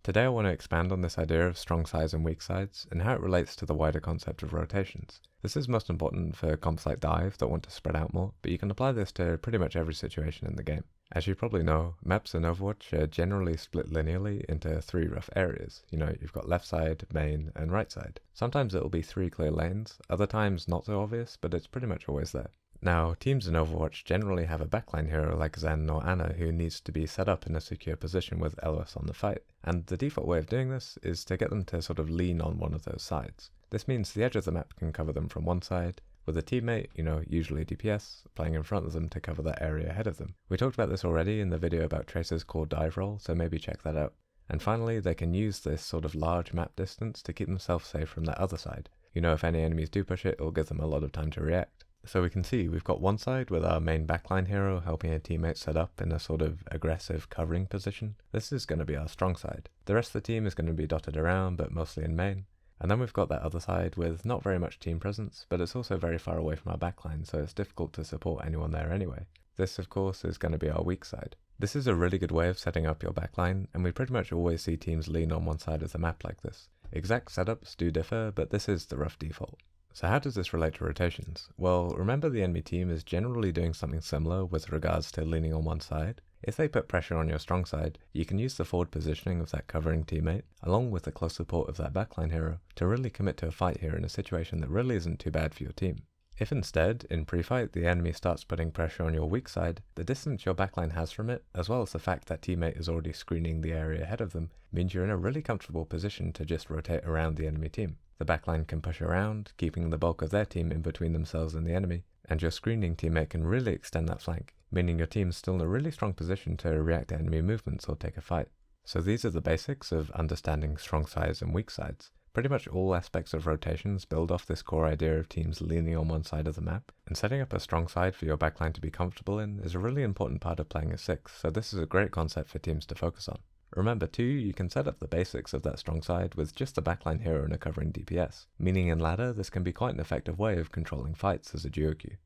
Today I want to expand on this idea of strong sides and weak sides, and how it relates to the wider concept of rotations. This is most important for comps like Dive that want to spread out more, but you can apply this to pretty much every situation in the game. As you probably know, maps in Overwatch are generally split linearly into three rough areas. You've got left side, main, and right side. Sometimes it'll be three clear lanes, other times not so obvious, but it's pretty much always there. Now, teams in Overwatch generally have a backline hero like Zen or Ana who needs to be set up in a secure position with LOS on the fight, and the default way of doing this is to get them to sort of lean on one of those sides. This means the edge of the map can cover them from one side, with a teammate, usually DPS, playing in front of them to cover that area ahead of them. We talked about this already in the video about Tracer's core dive role, so maybe check that out. And finally, they can use this sort of large map distance to keep themselves safe from that other side. If any enemies do push it, it'll give them a lot of time to react. So we can see we've got one side with our main backline hero helping a teammate set up in a sort of aggressive covering position. This is going to be our strong side. The rest of the team is going to be dotted around, but mostly in main. And then we've got that other side with not very much team presence, but it's also very far away from our backline, so it's difficult to support anyone there anyway. This, of course, is going to be our weak side. This is a really good way of setting up your backline, and we pretty much always see teams lean on one side of the map like this. Exact setups do differ, but this is the rough default. So how does this relate to rotations? Well, remember the enemy team is generally doing something similar with regards to leaning on one side. If they put pressure on your strong side, you can use the forward positioning of that covering teammate, along with the close support of that backline hero, to really commit to a fight here in a situation that really isn't too bad for your team. If instead, in pre-fight, the enemy starts putting pressure on your weak side, the distance your backline has from it, as well as the fact that teammate is already screening the area ahead of them, means you're in a really comfortable position to just rotate around the enemy team. The backline can push around, keeping the bulk of their team in between themselves and the enemy, and your screening teammate can really extend that flank, meaning your team's still in a really strong position to react to enemy movements or take a fight. So these are the basics of understanding strong sides and weak sides. Pretty much all aspects of rotations build off this core idea of teams leaning on one side of the map, and setting up a strong side for your backline to be comfortable in is a really important part of playing a 6, so this is a great concept for teams to focus on. Remember too, you can set up the basics of that strong side with just the backline hero and a covering DPS, meaning in ladder this can be quite an effective way of controlling fights as a duo queue.